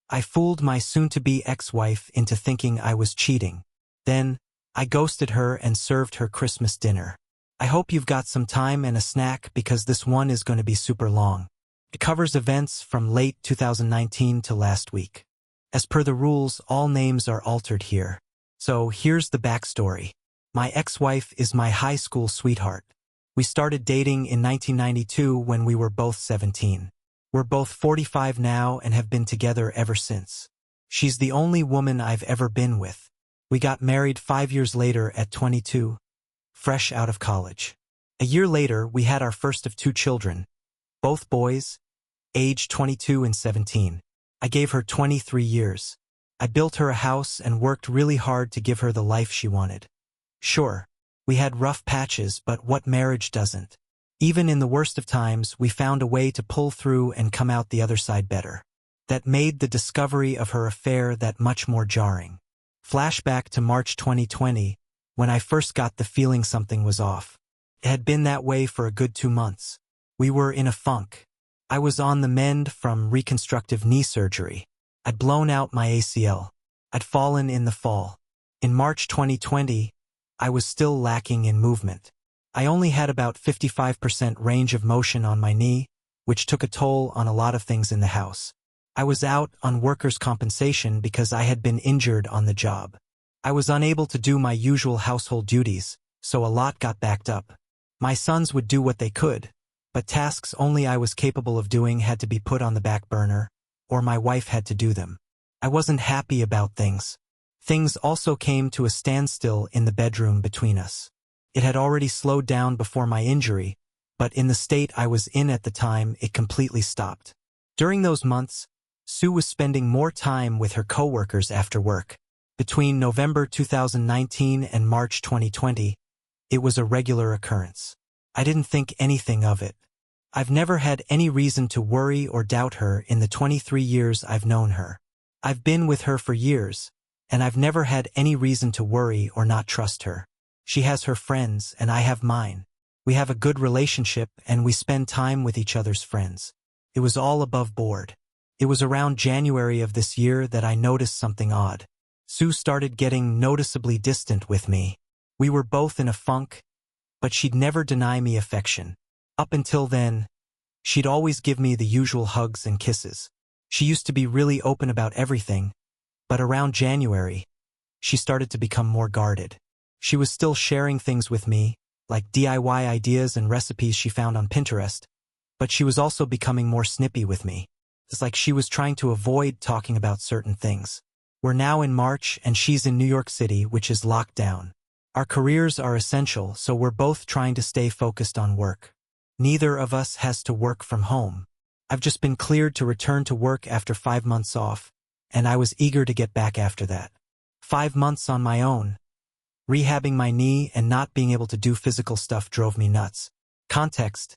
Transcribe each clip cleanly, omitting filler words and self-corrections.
I fooled my soon-to-be ex-wife into thinking I was cheating. Then, I ghosted her and served her Christmas dinner. I hope you've got some time and a snack because this one is going to be super long. It covers events from late 2019 to last week. As per the rules, all names are altered here. So here's the backstory. My ex-wife is my high school sweetheart. We started dating in 1992 when we were both 17. We're both 45 now and have been together ever since. She's the only woman I've ever been with. We got married 5 years later at 22, fresh out of college. A year later, we had our first of 2 children, both boys, aged 22 and 17. I gave her 23 years. I built her a house and worked really hard to give her the life she wanted. Sure, we had rough patches, but what marriage doesn't? Even in the worst of times, we found a way to pull through and come out the other side better. That made the discovery of her affair that much more jarring. Flashback to March 2020, when I first got the feeling something was off. It had been that way for a good 2 months. We were in a funk. I was on the mend from reconstructive knee surgery. I'd blown out my ACL. I'd fallen in the fall. In March 2020, I was still lacking in movement. I only had about 55% range of motion on my knee, which took a toll on a lot of things in the house. I was out on workers' compensation because I had been injured on the job. I was unable to do my usual household duties, so a lot got backed up. My sons would do what they could, but tasks only I was capable of doing had to be put on the back burner, or my wife had to do them. I wasn't happy about things. Things also came to a standstill in the bedroom between us. It had already slowed down before my injury, but in the state I was in at the time, it completely stopped. During those months, Sue was spending more time with her coworkers after work. Between November 2019 and March 2020, it was a regular occurrence. I didn't think anything of it. I've never had any reason to worry or doubt her in the 23 years I've known her. I've been with her for years, and I've never had any reason to worry or not trust her. She has her friends, and I have mine. We have a good relationship, and we spend time with each other's friends. It was all above board. It was around January of this year that I noticed something odd. Sue started getting noticeably distant with me. We were both in a funk, but she'd never deny me affection. Up until then, she'd always give me the usual hugs and kisses. She used to be really open about everything, but around January, she started to become more guarded. She was still sharing things with me, like DIY ideas and recipes she found on Pinterest, but she was also becoming more snippy with me. It's like she was trying to avoid talking about certain things. We're now in March and she's in New York City, which is locked down. Our careers are essential, so we're both trying to stay focused on work. Neither of us has to work from home. I've just been cleared to return to work after 5 months off, and I was eager to get back after that. 5 months on my own. Rehabbing my knee and not being able to do physical stuff drove me nuts. Context: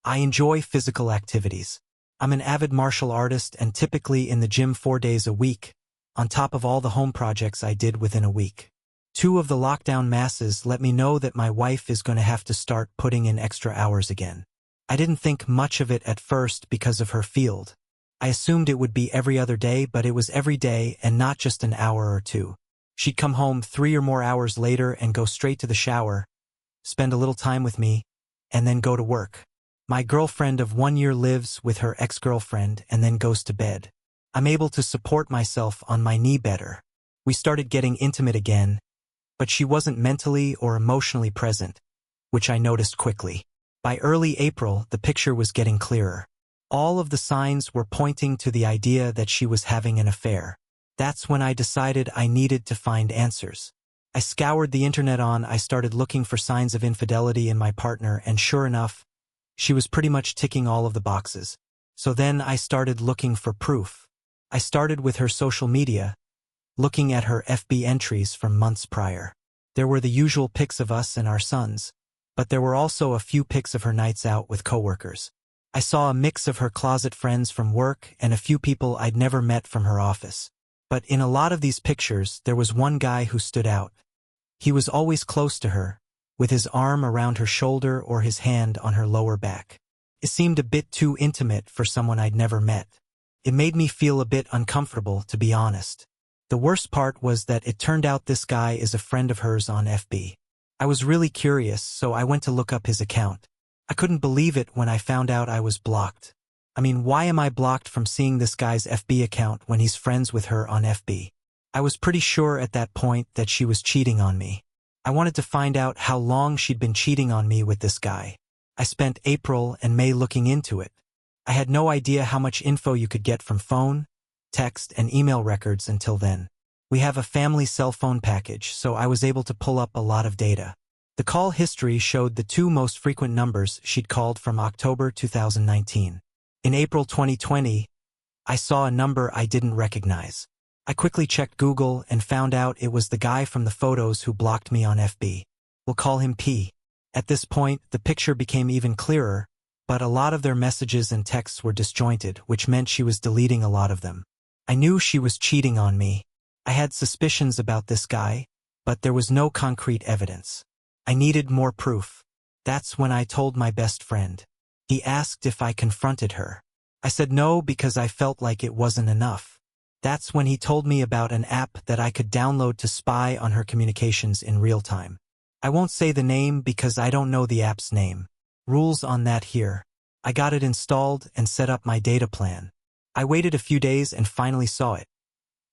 I enjoy physical activities. I'm an avid martial artist and typically in the gym 4 days a week, on top of all the home projects I did within a week. 2 of the lockdown masses let me know that my wife is going to have to start putting in extra hours again. I didn't think much of it at first because of her field. I assumed it would be every other day, but it was every day and not just an hour or 2. She'd come home 3 or more hours later and go straight to the shower, spend a little time with me, and then go to work. My girlfriend of 1 year lives with her ex-girlfriend and then goes to bed. I'm able to support myself on my knee better. We started getting intimate again, but she wasn't mentally or emotionally present, which I noticed quickly. By early April, the picture was getting clearer. All of the signs were pointing to the idea that she was having an affair. That's when I decided I needed to find answers. I scoured the internet. I started looking for signs of infidelity in my partner, and sure enough, she was pretty much ticking all of the boxes. So then I started looking for proof. I started with her social media, looking at her FB entries from months prior. There were the usual pics of us and our sons, but there were also a few pics of her nights out with coworkers. I saw a mix of her closet friends from work and a few people I'd never met from her office. But in a lot of these pictures, there was one guy who stood out. He was always close to her, with his arm around her shoulder or his hand on her lower back. It seemed a bit too intimate for someone I'd never met. It made me feel a bit uncomfortable, to be honest. The worst part was that it turned out this guy is a friend of hers on FB. I was really curious, so I went to look up his account. I couldn't believe it when I found out I was blocked. I mean, why am I blocked from seeing this guy's FB account when he's friends with her on FB? I was pretty sure at that point that she was cheating on me. I wanted to find out how long she'd been cheating on me with this guy. I spent April and May looking into it. I had no idea how much info you could get from phone, text, and email records until then. We have a family cell phone package, so I was able to pull up a lot of data. The call history showed the two most frequent numbers she'd called from October 2019. In April 2020, I saw a number I didn't recognize. I quickly checked Google and found out it was the guy from the photos who blocked me on FB. We'll call him P. At this point, the picture became even clearer, but a lot of their messages and texts were disjointed, which meant she was deleting a lot of them. I knew she was cheating on me. I had suspicions about this guy, but there was no concrete evidence. I needed more proof. That's when I told my best friend. He asked if I confronted her. I said no because I felt like it wasn't enough. That's when he told me about an app that I could download to spy on her communications in real time. I won't say the name because I don't know the app's name. Rules on that here. I got it installed and set up my data plan. I waited a few days and finally saw it.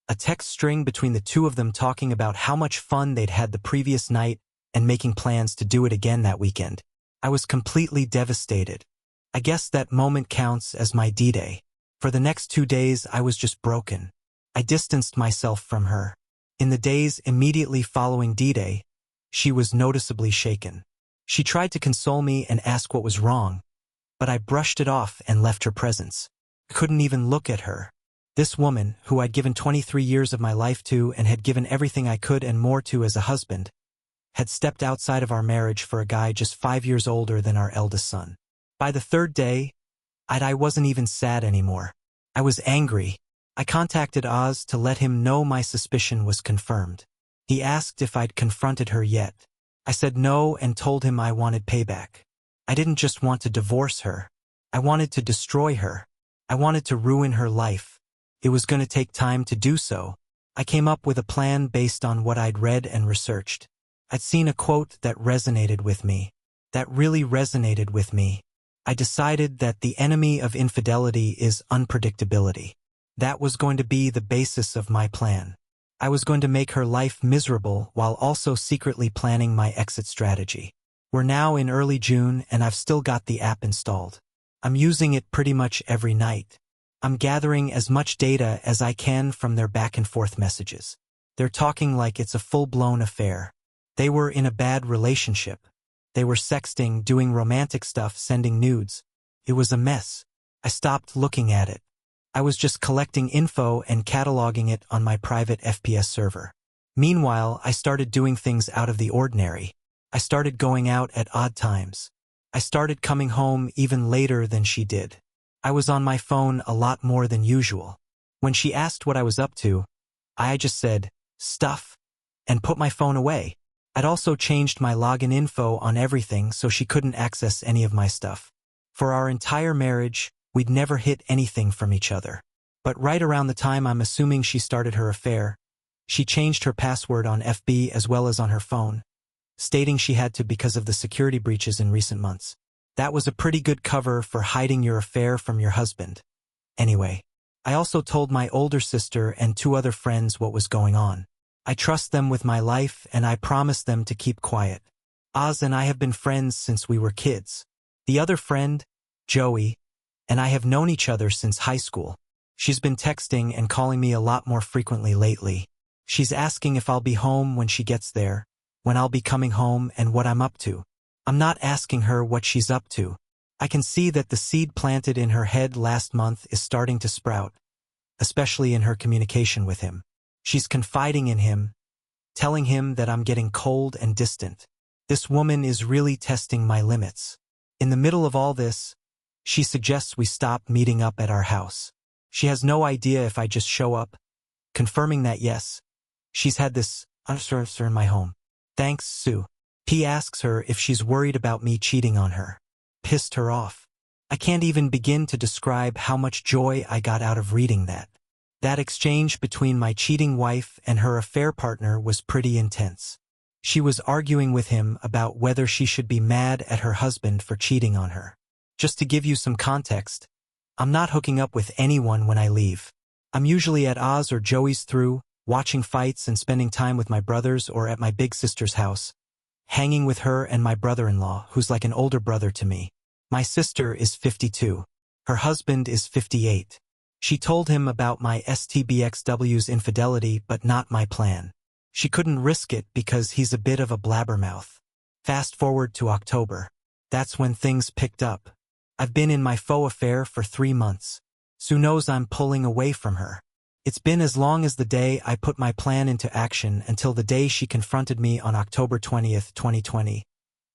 A text string between the two of them talking about how much fun they'd had the previous night and making plans to do it again that weekend. I was completely devastated. I guess that moment counts as my D-Day. For the next 2 days, I was just broken. I distanced myself from her. In the days immediately following D-Day, she was noticeably shaken. She tried to console me and ask what was wrong, but I brushed it off and left her presence. I couldn't even look at her. This woman, who I'd given 23 years of my life to and had given everything I could and more to as a husband, had stepped outside of our marriage for a guy just 5 years older than our eldest son. By the third day, I wasn't even sad anymore. I was angry. I contacted Oz to let him know my suspicion was confirmed. He asked if I'd confronted her yet. I said no and told him I wanted payback. I didn't just want to divorce her. I wanted to destroy her. I wanted to ruin her life. It was going to take time to do so. I came up with a plan based on what I'd read and researched. I'd seen a quote that resonated with me. That really resonated with me. I decided that the enemy of infidelity is unpredictability. That was going to be the basis of my plan. I was going to make her life miserable while also secretly planning my exit strategy. We're now in early June and I've still got the app installed. I'm using it pretty much every night. I'm gathering as much data as I can from their back and forth messages. They're talking like it's a full-blown affair. They were in a bad relationship. They were sexting, doing romantic stuff, sending nudes. It was a mess. I stopped looking at it. I was just collecting info and cataloging it on my private FPS server. Meanwhile, I started doing things out of the ordinary. I started going out at odd times. I started coming home even later than she did. I was on my phone a lot more than usual. When she asked what I was up to, I just said, stuff, and put my phone away. I'd also changed my login info on everything so she couldn't access any of my stuff. For our entire marriage, we'd never hid anything from each other. But right around the time I'm assuming she started her affair, she changed her password on FB as well as on her phone, stating she had to because of the security breaches in recent months. That was a pretty good cover for hiding your affair from your husband. Anyway, I also told my older sister and 2 other friends what was going on. I trust them with my life and I promised them to keep quiet. Oz and I have been friends since we were kids. The other friend, Joey, and I have known each other since high school. She's been texting and calling me a lot more frequently lately. She's asking if I'll be home when she gets there, when I'll be coming home and what I'm up to. I'm not asking her what she's up to. I can see that the seed planted in her head last month is starting to sprout, especially in her communication with him. She's confiding in him, telling him that I'm getting cold and distant. This woman is really testing my limits. In the middle of all this, she suggests we stop meeting up at our house. She has no idea if I just show up, confirming that yes, she's had this in my home. Thanks, Sue. P asks her if she's worried about me cheating on her. Pissed her off. I can't even begin to describe how much joy I got out of reading that. That exchange between my cheating wife and her affair partner was pretty intense. She was arguing with him about whether she should be mad at her husband for cheating on her. Just to give you some context, I'm not hooking up with anyone when I leave. I'm usually at Oz or Joey's through, watching fights and spending time with my brothers or at my big sister's house, hanging with her and my brother-in-law, who's like an older brother to me. My sister is 52. Her husband is 58. She told him about my STBXW's infidelity but not my plan. She couldn't risk it because he's a bit of a blabbermouth. Fast forward to October. That's when things picked up. I've been in my faux affair for 3 months. Sue knows I'm pulling away from her. It's been as long as the day I put my plan into action until the day she confronted me on October 20th, 2020.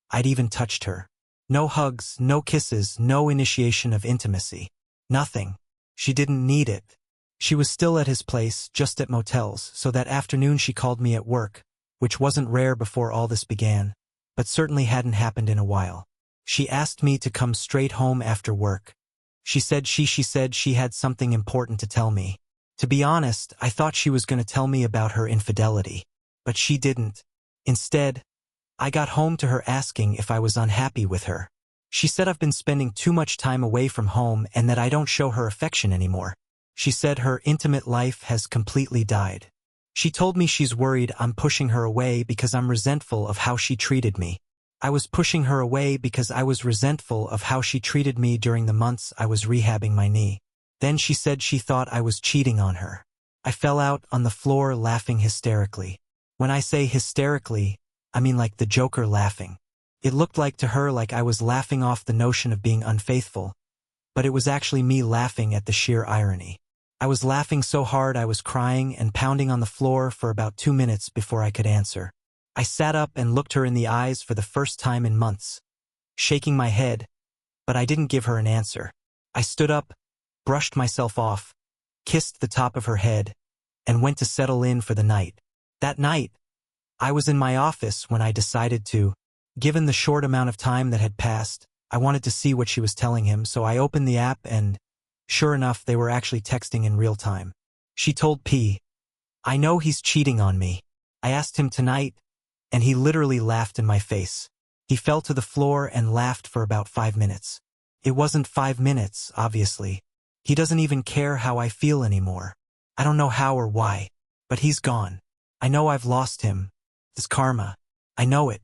I'd even touched her. No hugs, no kisses, no initiation of intimacy. Nothing. She didn't need it. She was still at his place, just at motels, so that afternoon she called me at work, which wasn't rare before all this began, but certainly hadn't happened in a while. She asked me to come straight home after work. She said she had something important to tell me. To be honest, I thought she was going to tell me about her infidelity. But she didn't. Instead, I got home to her asking if I was unhappy with her. She said I've been spending too much time away from home and that I don't show her affection anymore. She said her intimate life has completely died. She told me she's worried I'm pushing her away because I'm resentful of how she treated me. I was pushing her away because I was resentful of how she treated me during the months I was rehabbing my knee. Then she said she thought I was cheating on her. I fell out on the floor laughing hysterically. When I say hysterically, I mean like the Joker laughing. It looked like to her like I was laughing off the notion of being unfaithful, but it was actually me laughing at the sheer irony. I was laughing so hard I was crying and pounding on the floor for about 2 minutes before I could answer. I sat up and looked her in the eyes for the first time in months, shaking my head, but I didn't give her an answer. I stood up, brushed myself off, kissed the top of her head, and went to settle in for the night. That night, I was in my office when I decided to. Given the short amount of time that had passed, I wanted to see what she was telling him, so I opened the app and, sure enough, they were actually texting in real time. She told P, "I know he's cheating on me. I asked him tonight, and he literally laughed in my face. He fell to the floor and laughed for about 5 minutes. It wasn't 5 minutes, obviously. He doesn't even care how I feel anymore. I don't know how or why, but he's gone. I know I've lost him. It's karma. I know it."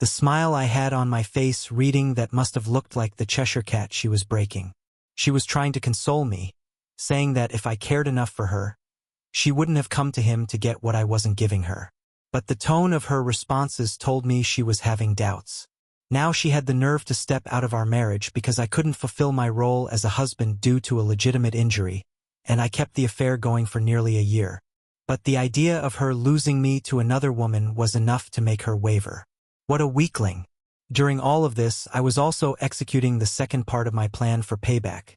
The smile I had on my face reading that must have looked like the Cheshire cat she was breaking. She was trying to console me, saying that if I cared enough for her, she wouldn't have come to him to get what I wasn't giving her. But the tone of her responses told me she was having doubts. Now she had the nerve to step out of our marriage because I couldn't fulfill my role as a husband due to a legitimate injury, and I kept the affair going for nearly a year. But the idea of her losing me to another woman was enough to make her waver. What a weakling. During all of this, I was also executing the second part of my plan for payback,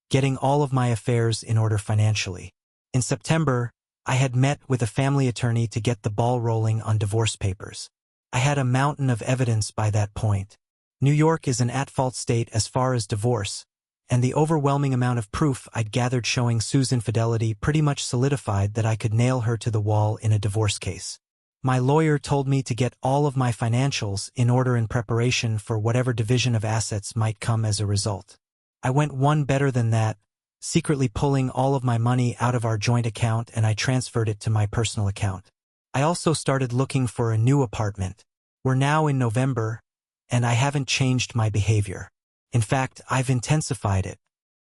getting all of my affairs in order financially. In September, I had met with a family attorney to get the ball rolling on divorce papers. I had a mountain of evidence by that point. New York is an at-fault state as far as divorce, and the overwhelming amount of proof I'd gathered showing Sue's infidelity pretty much solidified that I could nail her to the wall in a divorce case. My lawyer told me to get all of my financials in order in preparation for whatever division of assets might come as a result. I went one better than that, secretly pulling all of my money out of our joint account, and I transferred it to my personal account. I also started looking for a new apartment. We're now in November, and I haven't changed my behavior. In fact, I've intensified it.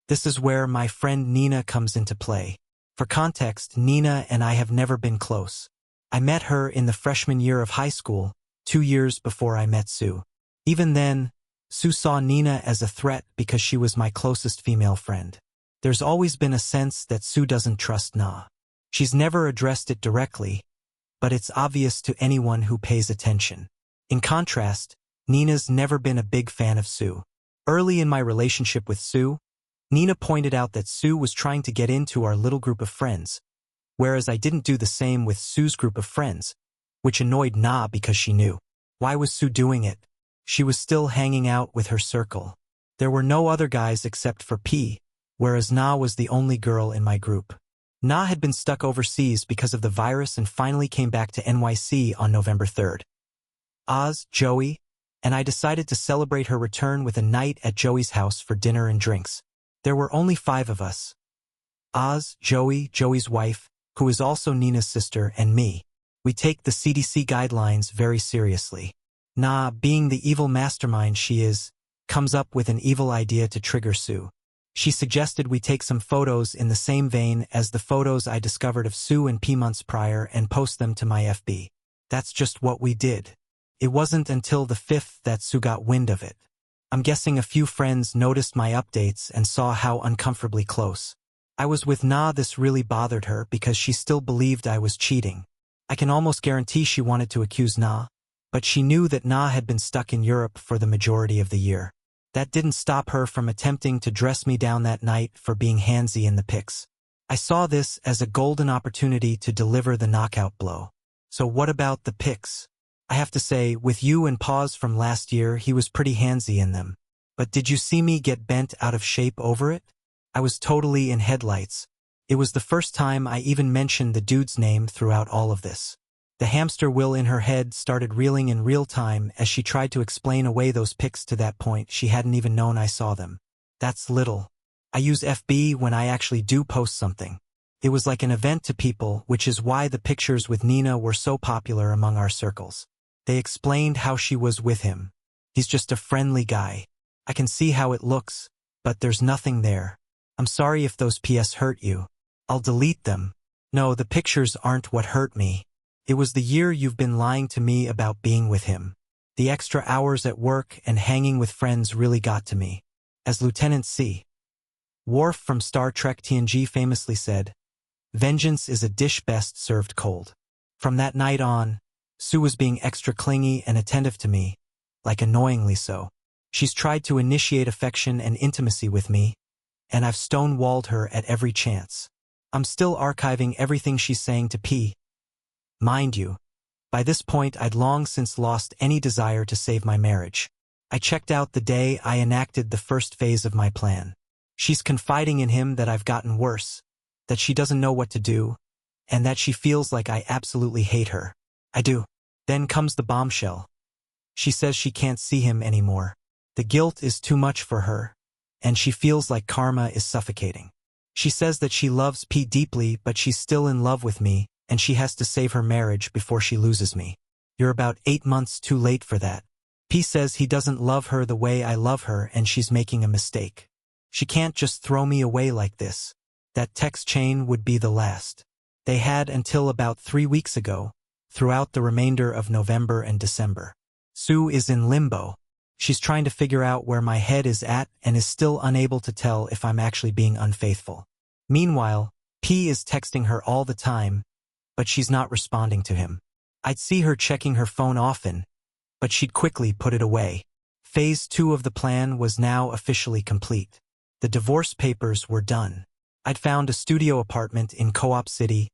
This is where my friend Nina comes into play. For context, Nina and I have never been close. I met her in the freshman year of high school, 2 years before I met Sue. Even then, Sue saw Nina as a threat because she was my closest female friend. There's always been a sense that Sue doesn't trust Na. She's never addressed it directly, but it's obvious to anyone who pays attention. In contrast, Nina's never been a big fan of Sue. Early in my relationship with Sue, Nina pointed out that Sue was trying to get into our little group of friends, whereas I didn't do the same with Sue's group of friends, which annoyed Na because she knew. Why was Sue doing it? She was still hanging out with her circle. There were no other guys except for P, whereas Na was the only girl in my group. Na had been stuck overseas because of the virus and finally came back to NYC on November 3rd. Oz, Joey, and I decided to celebrate her return with a night at Joey's house for dinner and drinks. There were only 5 of us. Oz, Joey, Joey's wife, who is also Nina's sister, and me. We take the CDC guidelines very seriously. Na, being the evil mastermind she is, comes up with an evil idea to trigger Sue. She suggested we take some photos in the same vein as the photos I discovered of Sue and P months prior and post them to my FB. That's just what we did. It wasn't until the 5th that Sue got wind of it. I'm guessing a few friends noticed my updates and saw how uncomfortably close I was with Na. This really bothered her because she still believed I was cheating. I can almost guarantee she wanted to accuse Na, but she knew that Na had been stuck in Europe for the majority of the year. That didn't stop her from attempting to dress me down that night for being handsy in the pics. I saw this as a golden opportunity to deliver the knockout blow. So what about the pics? I have to say, with you and Paws from last year, he was pretty handsy in them. But did you see me get bent out of shape over it? I was totally in headlights. It was the first time I even mentioned the dude's name throughout all of this. The hamster wheel in her head started reeling in real time as she tried to explain away those pics. To that point, she hadn't even known I saw them. That's little. I use FB when I actually do post something. It was like an event to people, which is why the pictures with Nina were so popular among our circles. They explained how she was with him. He's just a friendly guy. I can see how it looks, but there's nothing there. I'm sorry if those PS hurt you. I'll delete them. No, the pictures aren't what hurt me. It was the year you've been lying to me about being with him. The extra hours at work and hanging with friends really got to me. As Lieutenant C. Worf from Star Trek TNG famously said, "Vengeance is a dish best served cold." From that night on, Sue was being extra clingy and attentive to me, like annoyingly so. She's tried to initiate affection and intimacy with me, and I've stonewalled her at every chance. I'm still archiving everything she's saying to P. Mind you, by this point I'd long since lost any desire to save my marriage. I checked out the day I enacted the first phase of my plan. She's confiding in him that I've gotten worse, that she doesn't know what to do, and that she feels like I absolutely hate her. I do. Then comes the bombshell. She says she can't see him anymore. The guilt is too much for her, and she feels like karma is suffocating. She says that she loves P deeply, but she's still in love with me, and she has to save her marriage before she loses me. You're about 8 months too late for that. P says he doesn't love her the way I love her, and she's making a mistake. She can't just throw me away like this. That text chain would be the last. They had until about 3 weeks ago, throughout the remainder of November and December. Sue is in limbo. She's trying to figure out where my head is at and is still unable to tell if I'm actually being unfaithful. Meanwhile, P is texting her all the time, but she's not responding to him. I'd see her checking her phone often, but she'd quickly put it away. Phase 2 of the plan was now officially complete. The divorce papers were done. I'd found a studio apartment in Co-op City,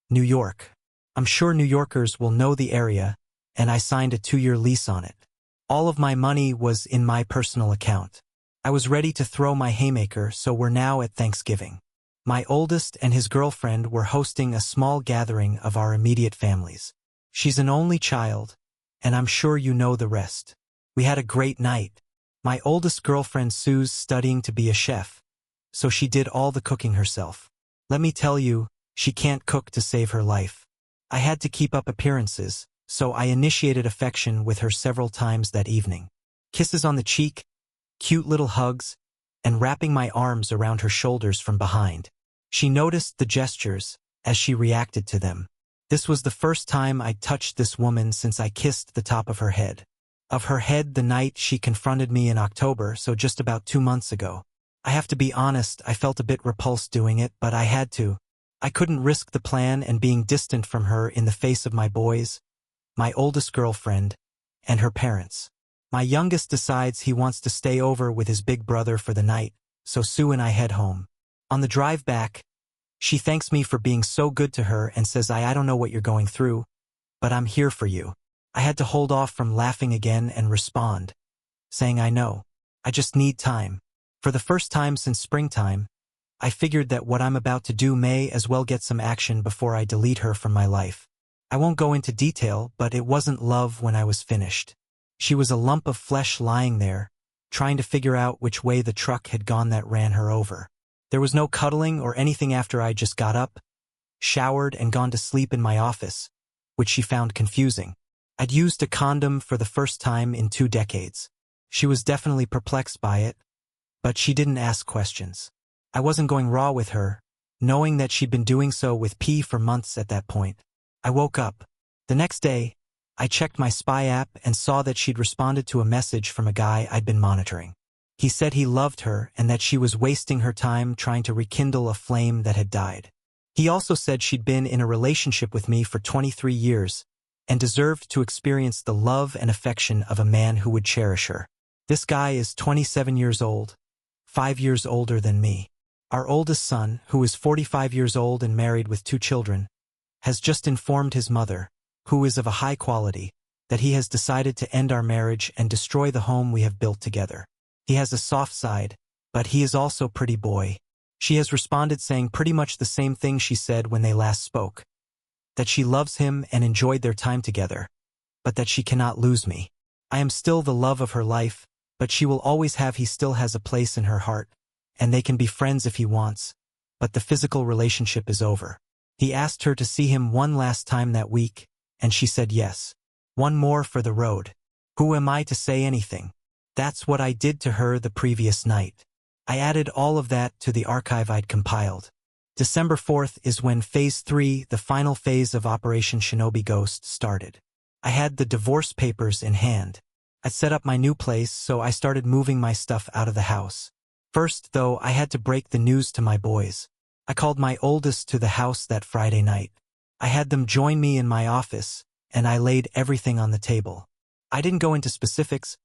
New York. I'm sure New Yorkers will know the area, and I signed a 2-year lease on it. All of my money was in my personal account. I was ready to throw my haymaker, so we're now at Thanksgiving. My oldest and his girlfriend were hosting a small gathering of our immediate families. She's an only child, and I'm sure you know the rest. We had a great night. My oldest girlfriend Sue's studying to be a chef, so she did all the cooking herself. Let me tell you, she can't cook to save her life. I had to keep up appearances, so I initiated affection with her several times that evening. Kisses on the cheek, cute little hugs, and wrapping my arms around her shoulders from behind. She noticed the gestures as she reacted to them. This was the first time I'd touched this woman since I kissed the top of her head. Of her head the night she confronted me in October, so just about 2 months ago. I have to be honest, I felt a bit repulsed doing it, but I had to. I couldn't risk the plan and being distant from her in the face of my boys, my oldest girlfriend, and her parents. My youngest decides he wants to stay over with his big brother for the night, so Sue and I head home. On the drive back, she thanks me for being so good to her and says I don't know what you're going through, but I'm here for you. I had to hold off from laughing again and respond, saying I know. I just need time. For the first time since springtime, I figured that what I'm about to do may as well get some action before I delete her from my life. I won't go into detail, but it wasn't love when I was finished. She was a lump of flesh lying there, trying to figure out which way the truck had gone that ran her over. There was no cuddling or anything after I just got up, showered, and gone to sleep in my office, which she found confusing. I'd used a condom for the first time in 2 decades. She was definitely perplexed by it, but she didn't ask questions. I wasn't going raw with her, knowing that she'd been doing so with P for months at that point. I woke up. The next day, I checked my spy app and saw that she'd responded to a message from a guy I'd been monitoring. He said he loved her and that she was wasting her time trying to rekindle a flame that had died. He also said she'd been in a relationship with me for 23 years and deserved to experience the love and affection of a man who would cherish her. This guy is 27 years old, 5 years older than me. Our oldest son, who is 45 years old and married with 2 children, has just informed his mother, who is of a high quality, that he has decided to end our marriage and destroy the home we have built together. He has a soft side, but he is also pretty boy. She has responded saying pretty much the same thing she said when they last spoke, that she loves him and enjoyed their time together, but that she cannot lose me. I am still the love of her life, but she will always have he still has a place in her heart, and they can be friends if he wants, but the physical relationship is over. He asked her to see him one last time that week, and she said yes. One more for the road. Who am I to say anything? That's what I did to her the previous night. I added all of that to the archive I'd compiled. December 4th is when Phase 3, the final phase of Operation Shinobi Ghost, started. I had the divorce papers in hand. I'd set up my new place, so I started moving my stuff out of the house. First, though, I had to break the news to my boys. I called my oldest to the house that Friday night. I had them join me in my office, and I laid everything on the table. I didn't go into specifics,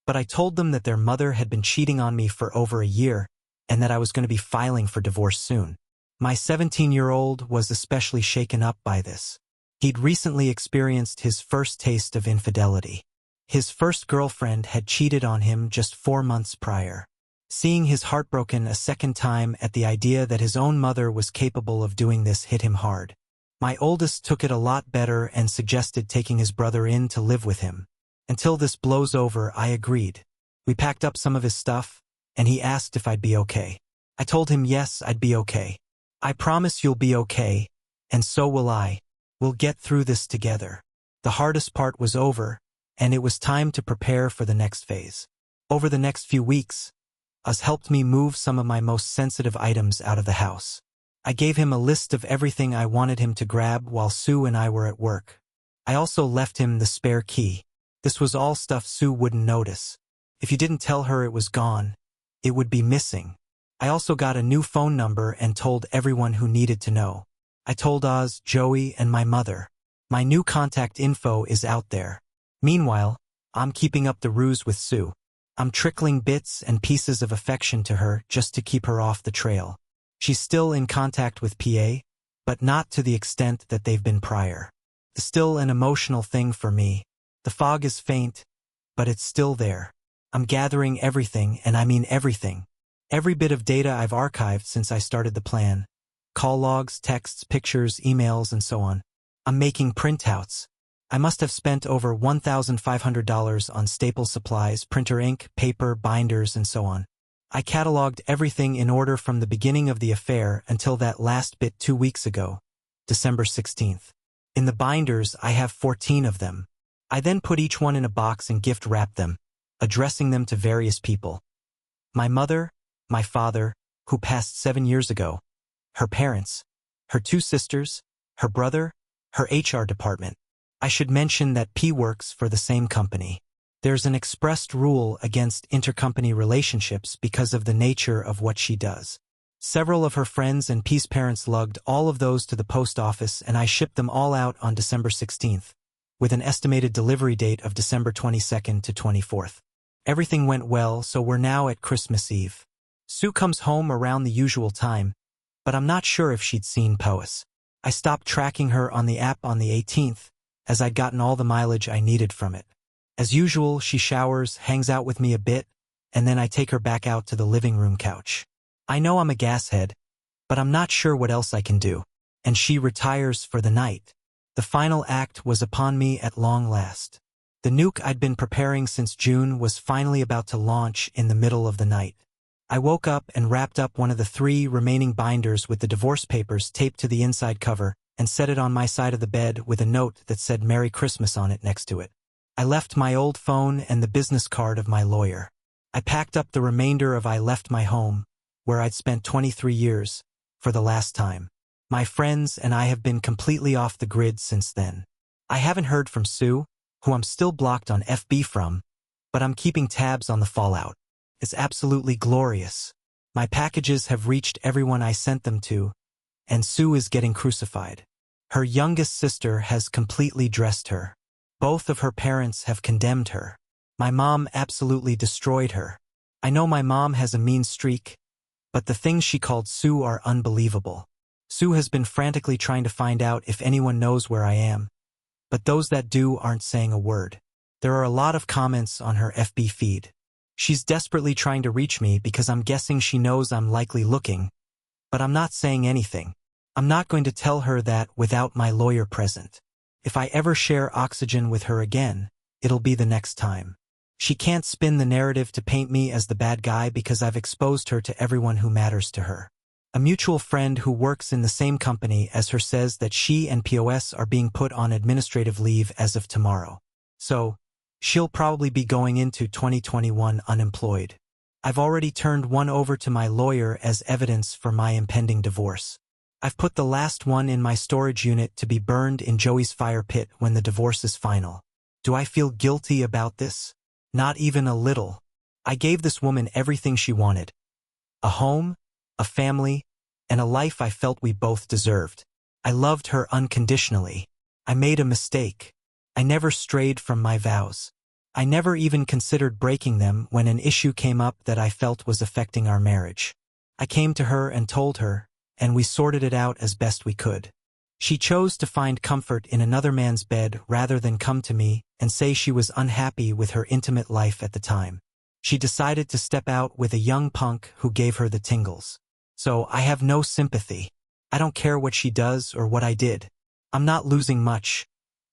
but I told them that their mother had been cheating on me for over a year, and that I was going to be filing for divorce soon. My 17-year-old was especially shaken up by this. He'd recently experienced his first taste of infidelity. His first girlfriend had cheated on him just 4 months prior. Seeing his heart broken a second time at the idea that his own mother was capable of doing this hit him hard. My oldest took it a lot better and suggested taking his brother in to live with him. Until this blows over, I agreed. We packed up some of his stuff, and he asked if I'd be okay. I told him yes, I'd be okay. I promise you'll be okay, and so will I. We'll get through this together. The hardest part was over, and it was time to prepare for the next phase. Over the next few weeks, Uz helped me move some of my most sensitive items out of the house. I gave him a list of everything I wanted him to grab while Sue and I were at work. I also left him the spare key. This was all stuff Sue wouldn't notice. If you didn't tell her it was gone, it would be missing. I also got a new phone number and told everyone who needed to know. I told Oz, Joey, and my mother. My new contact info is out there. Meanwhile, I'm keeping up the ruse with Sue. I'm trickling bits and pieces of affection to her just to keep her off the trail. She's still in contact with PA, but not to the extent that they've been prior. It's still an emotional thing for me. The fog is faint, but it's still there. I'm gathering everything, and I mean everything. Every bit of data I've archived since I started the plan. Call logs, texts, pictures, emails, and so on. I'm making printouts. I must have spent over $1,500 on staple supplies, printer ink, paper, binders, and so on. I cataloged everything in order from the beginning of the affair until that last bit 2 weeks ago, December 16th. In the binders, I have 14 of them. I then put each one in a box and gift wrapped them, addressing them to various people. My mother, my father, who passed 7 years ago, her parents, her 2 sisters, her brother, her HR department. I should mention that P works for the same company. There's an expressed rule against intercompany relationships because of the nature of what she does. Several of her friends and P's parents lugged all of those to the post office, and I shipped them all out on December 16th, with an estimated delivery date of December 22nd to 24th. Everything went well, so we're now at Christmas Eve. Sue comes home around the usual time, but I'm not sure if she'd seen POS. I stopped tracking her on the app on the 18th, as I'd gotten all the mileage I needed from it. As usual, she showers, hangs out with me a bit, and then I take her back out to the living room couch. I know I'm a gashead, but I'm not sure what else I can do. And she retires for the night. The final act was upon me at long last. The nuke I'd been preparing since June was finally about to launch in the middle of the night. I woke up and wrapped up one of the 3 remaining binders with the divorce papers taped to the inside cover and set it on my side of the bed with a note that said Merry Christmas on it next to it. I left my old phone and the business card of my lawyer. I packed up the remainder of I left my home, where I'd spent 23 years, for the last time. My friends and I have been completely off the grid since then. I haven't heard from Sue, who I'm still blocked on FB from, but I'm keeping tabs on the fallout. It's absolutely glorious. My packages have reached everyone I sent them to, and Sue is getting crucified. Her youngest sister has completely dressed her. Both of her parents have condemned her. My mom absolutely destroyed her. I know my mom has a mean streak, but the things she called Sue are unbelievable. Sue has been frantically trying to find out if anyone knows where I am, but those that do aren't saying a word. There are a lot of comments on her FB feed. She's desperately trying to reach me because I'm guessing she knows I'm likely looking, but I'm not saying anything. I'm not going to tell her that without my lawyer present. If I ever share oxygen with her again, it'll be the next time. She can't spin the narrative to paint me as the bad guy because I've exposed her to everyone who matters to her. A mutual friend who works in the same company as her says that she and POS are being put on administrative leave as of tomorrow. So, she'll probably be going into 2021 unemployed. I've already turned one over to my lawyer as evidence for my impending divorce. I've put the last one in my storage unit to be burned in Joey's fire pit when the divorce is final. Do I feel guilty about this? Not even a little. I gave this woman everything she wanted. A home, a family, and a life I felt we both deserved. I loved her unconditionally. I made a mistake. I never strayed from my vows. I never even considered breaking them when an issue came up that I felt was affecting our marriage. I came to her and told her, and we sorted it out as best we could. She chose to find comfort in another man's bed rather than come to me and say she was unhappy with her intimate life at the time. She decided to step out with a young punk who gave her the tingles. So I have no sympathy. I don't care what she does or what I did. I'm not losing much.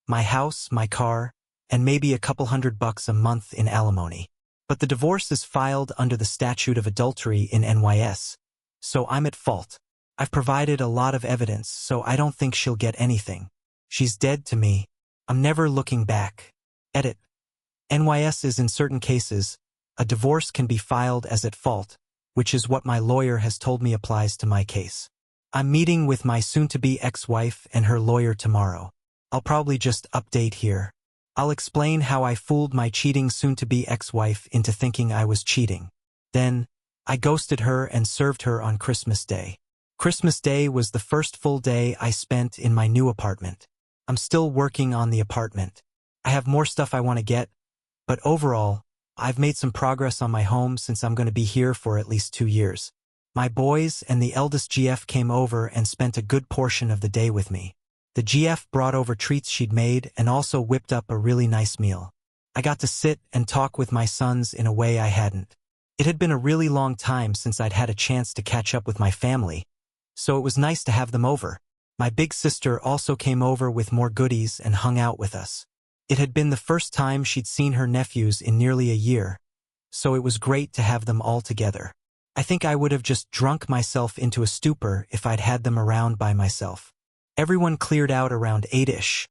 My house, my car, and maybe a couple $100 a month in alimony. But the divorce is filed under the statute of adultery in NYS, so I'm at fault. I've provided a lot of evidence, so I don't think she'll get anything. She's dead to me. I'm never looking back. Edit. NYS is in certain cases, a divorce can be filed as at fault, which is what my lawyer has told me applies to my case. I'm meeting with my soon-to-be ex-wife and her lawyer tomorrow. I'll probably just update here. I'll explain how I fooled my cheating soon-to-be ex-wife into thinking I was cheating. Then, I ghosted her and served her on Christmas Day. Christmas Day was the first full day I spent in my new apartment. I'm still working on the apartment. I have more stuff I want to get, but overall, I've made some progress on my home since I'm going to be here for at least 2 years. My boys and the eldest GF came over and spent a good portion of the day with me. The GF brought over treats she'd made and also whipped up a really nice meal. I got to sit and talk with my sons in a way I hadn't. It had been a really long time since I'd had a chance to catch up with my family, so it was nice to have them over. My big sister also came over with more goodies and hung out with us. It had been the first time she'd seen her nephews in nearly a year, so it was great to have them all together. I think I would have just drunk myself into a stupor if I'd had them around by myself. Everyone cleared out around 8-ish,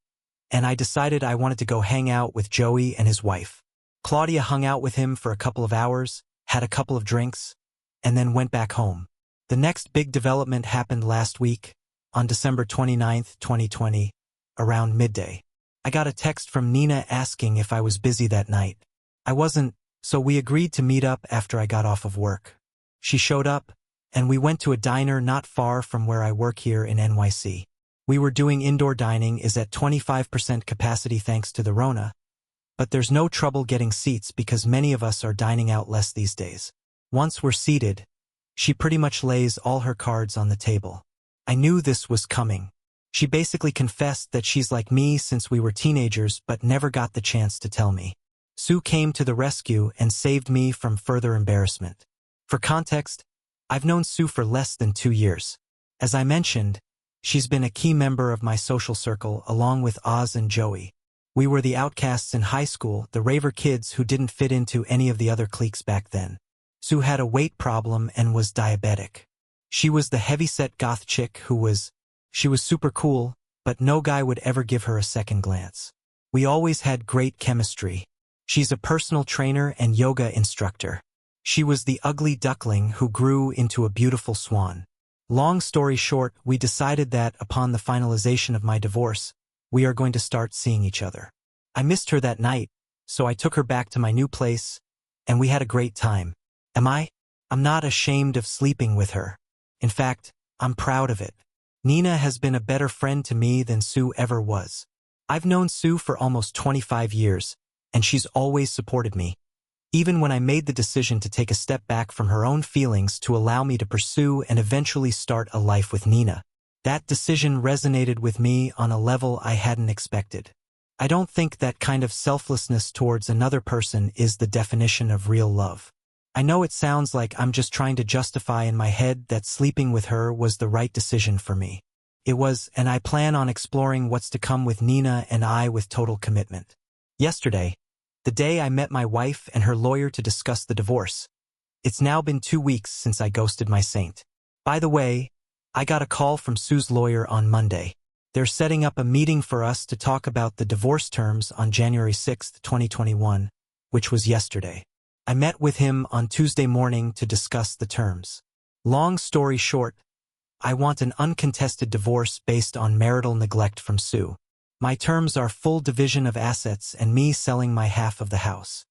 and I decided I wanted to go hang out with Joey and his wife. Claudia hung out with him for a couple of hours, had a couple of drinks, and then went back home. The next big development happened last week, on December 29th, 2020, around midday. I got a text from Nina asking if I was busy that night. I wasn't, so we agreed to meet up after I got off of work. She showed up, and we went to a diner not far from where I work here in NYC. We were doing indoor dining is at 25% capacity thanks to the Rona, but there's no trouble getting seats because many of us are dining out less these days. Once we're seated, she pretty much lays all her cards on the table. I knew this was coming. She basically confessed that she's like me since we were teenagers but never got the chance to tell me. Sue came to the rescue and saved me from further embarrassment. For context, I've known Sue for less than 2 years. As I mentioned, she's been a key member of my social circle along with Oz and Joey. We were the outcasts in high school, the raver kids who didn't fit into any of the other cliques back then. Sue had a weight problem and was diabetic. She was the heavyset goth chick she was super cool, but no guy would ever give her a second glance. We always had great chemistry. She's a personal trainer and yoga instructor. She was the ugly duckling who grew into a beautiful swan. Long story short, we decided that upon the finalization of my divorce, we are going to start seeing each other. I missed her that night, so I took her back to my new place, and we had a great time. I'm not ashamed of sleeping with her. In fact, I'm proud of it. Nina has been a better friend to me than Sue ever was. I've known Sue for almost 25 years, and she's always supported me. Even when I made the decision to take a step back from her own feelings to allow me to pursue and eventually start a life with Nina, that decision resonated with me on a level I hadn't expected. I don't think that kind of selflessness towards another person is the definition of real love. I know it sounds like I'm just trying to justify in my head that sleeping with her was the right decision for me. It was, and I plan on exploring what's to come with Nina and I with total commitment. Yesterday, the day I met my wife and her lawyer to discuss the divorce. It's now been 2 weeks since I ghosted my saint. By the way, I got a call from Sue's lawyer on Monday. They're setting up a meeting for us to talk about the divorce terms on January 6, 2021, which was yesterday. I met with him on Tuesday morning to discuss the terms. Long story short, I want an uncontested divorce based on marital neglect from Sue. My terms are full division of assets and me selling my half of the house.